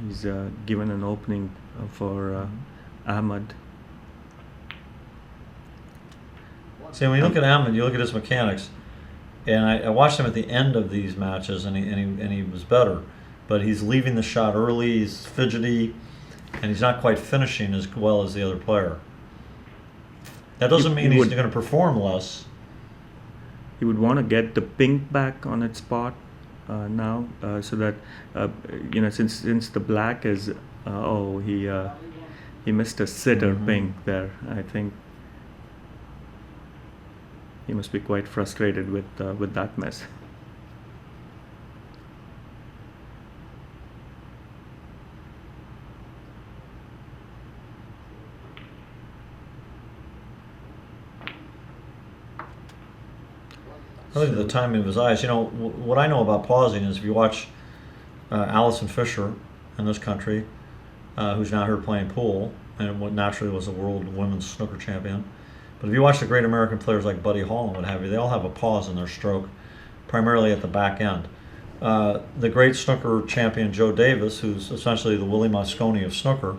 he's given an opening for Ahmed. See, when you look at Ahmed, you look at his mechanics, and I watched him at the end of these matches, and he was better, but he's leaving the shot early. He's fidgety, and he's not quite finishing as well as the other player. That doesn't mean he's going to perform less. He would want to get the pink back on its spot now, so that since the black is he missed a sitter pink there. I think he must be quite frustrated with that mess. I look at the timing of his eyes. What I know about pausing is if you watch Alison Fisher in this country, who's now here playing pool, and what naturally was a world women's snooker champion. But if you watch the great American players like Buddy Hall and what have you, they all have a pause in their stroke, primarily at the back end. The great snooker champion Joe Davis, who's essentially the Willie Mosconi of snooker,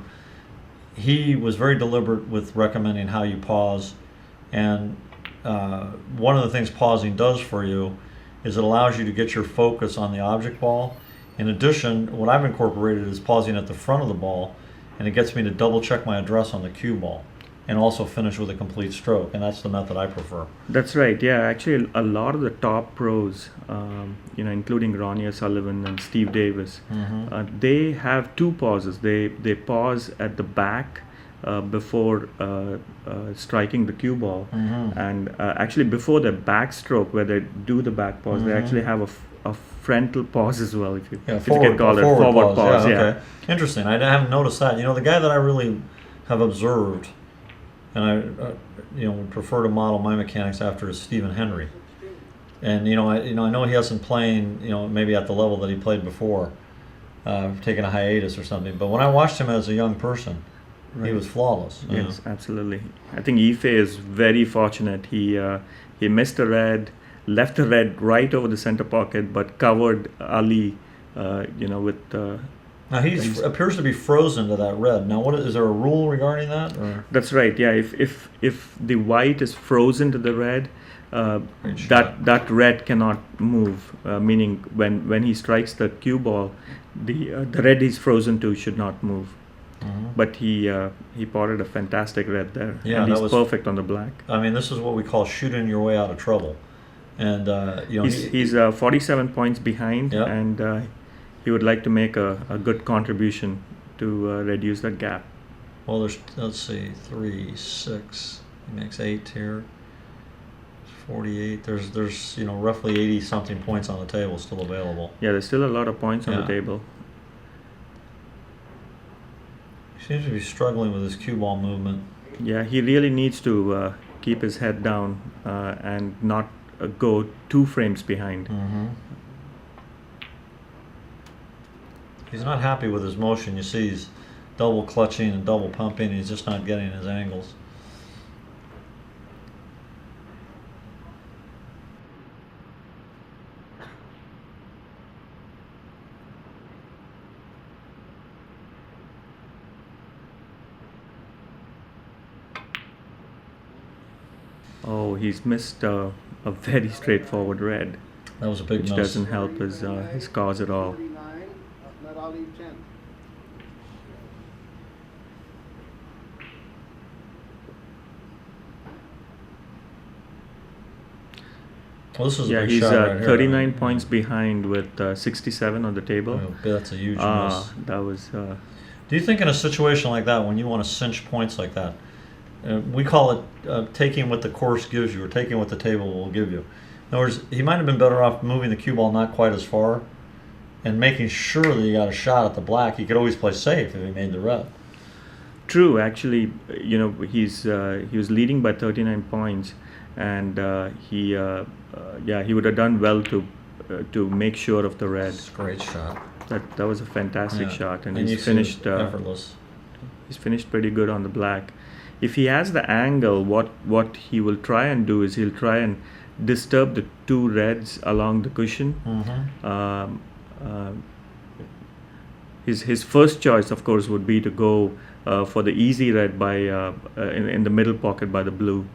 he was very deliberate with recommending how you pause. And one of the things pausing does for you is it allows you to get your focus on the object ball. In addition, what I've incorporated is pausing at the front of the ball, and it gets me to double check my address on the cue ball and also finish with a complete stroke, and that's the method I prefer. That's right. Yeah, actually, a lot of the top pros, including Ronnie O'Sullivan and Steve Davis, they have two pauses. They pause at the back before striking the cue ball, and actually before the backstroke, where they do the back pause, they actually have a frontal pause as well, if you can call it forward pause. Yeah. Okay. Interesting. I haven't noticed that. The guy that I really have observed, and I would prefer to model my mechanics after, is Stephen Henry. And I know he hasn't playing maybe at the level that he played before, taking a hiatus or something. But when I watched him as a young person, he was flawless. Yes, absolutely. I think Fei is very fortunate. He missed a red, left the red right over the center pocket, but covered Ali, with. Now he appears to be frozen to that red. Now, is there a rule regarding that? Or? That's right. Yeah, if the white is frozen to the red, that red cannot move. Meaning when he strikes the cue ball, the red he's frozen to should not move. But he potted a fantastic red there, and he's perfect on the black. I mean, this is what we call shooting your way out of trouble. And he's 47 points behind, and he would like to make a good contribution to reduce that gap. Well, let's see, 3, 6. He makes 8 here. 48. There's roughly 80 something points on the table still available. Yeah, there's still a lot of points on the table. Seems to be struggling with his cue ball movement. Yeah, he really needs to keep his head down and not go 2 frames behind. He's not happy with his motion. You see he's double clutching and double pumping. He's just not getting his angles. Oh, he's missed a very straightforward red. That was a big miss. Which doesn't help his cause at all. Well, this is a big he's shot right 39 here. points behind with 67 on the table. Oh, that's a huge miss. That was. Do you think in a situation like that, when you want to cinch points like that, we call it taking what the course gives you, or taking what the table will give you? In other words, he might have been better off moving the cue ball not quite as far and making sure that he got a shot at the black. He could always play safe if he made the red. True, actually, he was leading by 39 points, and he would have done well to make sure of the red. That's a great shot. That was a fantastic shot, and he's finished effortless. He's finished pretty good on the black. If he has the angle, what he will try and do is he'll try and disturb the 2 reds along the cushion. his first choice, of course, would be to go for the easy red by in the middle pocket by the blue.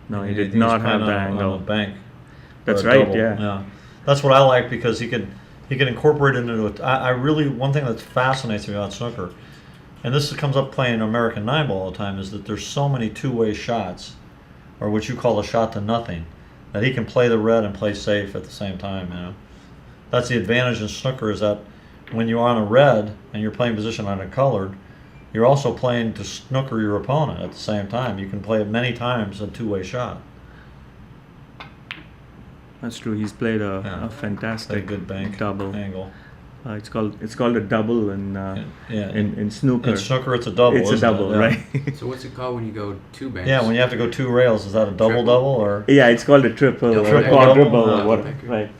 No, he I did think not he's have playing the on angle. a bank. That's or a right. double. Yeah. That's what I like because he can incorporate it into it. I really, one thing that fascinates me about snooker, and this comes up playing American nine ball all the time, is that there's so many two-way shots, or what you call a shot to nothing, that he can play the red and play safe at the same time. That's the advantage in snooker, is that when you're on a red and you're playing position on a colored, you're also playing to snooker your opponent at the same time. You can play it many times a two-way shot. That's true. He's played a fantastic good bank double angle. It's called a double in in snooker. In snooker, it's a double. It's a double, it? right? So what's it called when you go two banks? Yeah, when you have to go two rails, is that a double or? Yeah, it's called a triple Double or a decker. quadruple Double or what? decker. Right.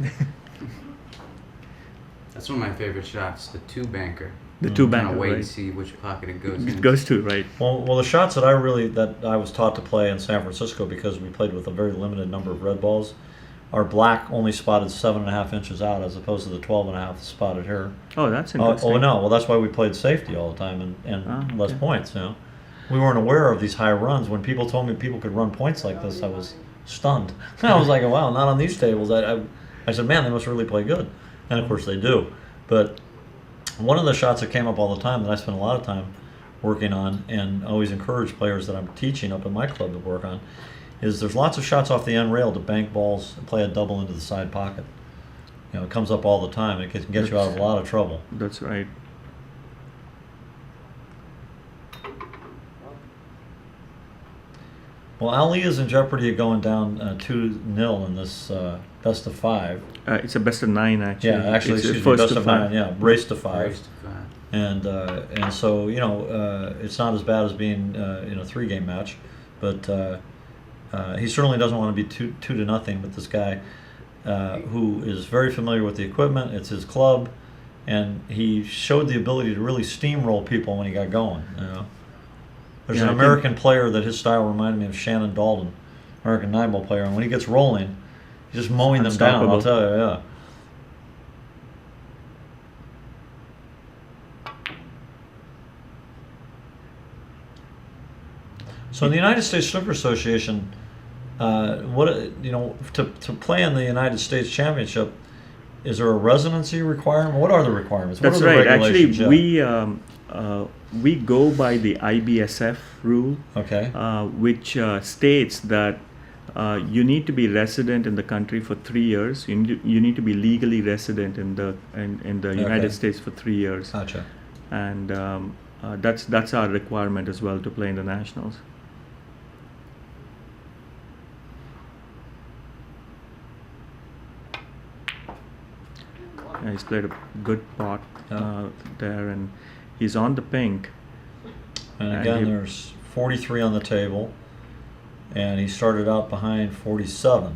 That's one of my favorite shots, the two banker. The two Kind banker, of wait and right? see which pocket it goes in. It goes to right. Well, the shots that I was taught to play in San Francisco, because we played with a very limited number of red balls, are black only spotted 7.5 inches out, as opposed to the 12.5 spotted here. Oh, that's interesting. No, well, that's why we played safety all the time and less okay. points. We weren't aware of these high runs. When people told me people could run points like this, I was stunned. I was like, wow, not on these tables. I said, man, they must really play good, and of course they do. But one of the shots that came up all the time that I spent a lot of time working on, and always encourage players that I'm teaching up at my club to work on, is there's lots of shots off the end rail to bank balls and play a double into the side pocket. It comes up all the time. It can get you out of a lot of trouble. That's right. Well, Ali is in jeopardy of going down 2-0 in this best of 5. It's a best of 9 actually. Yeah, actually, it's excuse me, best to of 5. 9. Yeah, race to 5. Race to 5. And so it's not as bad as being in a 3-game match, but he certainly doesn't want to be 2-0 with this guy who is very familiar with the equipment. It's his club, and he showed the ability to really steamroll people when he got going. There's an American player that his style reminded me of Shannon Dalton, American nine-ball player, and when he gets rolling, he's just mowing them down. I'll tell you, yeah. So in the United States Snooker Association, to play in the United States Championship, is there a residency requirement? What are the requirements? That's what are the right. Actually, regulations? we go by the IBSF rule, Okay. which states that you need to be resident in the country for 3 years. You need to be legally resident in the United States for 3 years. Gotcha. And that's our requirement as well to play in the nationals. He's played a good pot there, and he's on the pink. And again, there's 43 on the table, and he started out behind 47.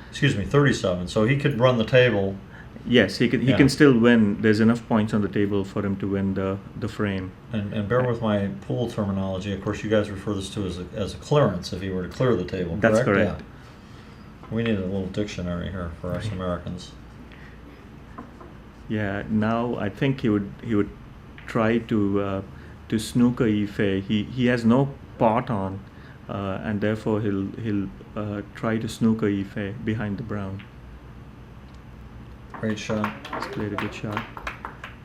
Excuse me, 37. So he could run the table. Yes, he could. He can still win. There's enough points on the table for him to win the frame. And bear with my pool terminology. Of course, you guys refer this to as a clearance if he were to clear the table. That's correct. correct. Yeah. We need a little dictionary here for us Americans. Yeah. Now I think he would try to snooker Ife. He has no pot on, and therefore he'll try to snooker Ife behind the brown. Great shot. He's played a good shot.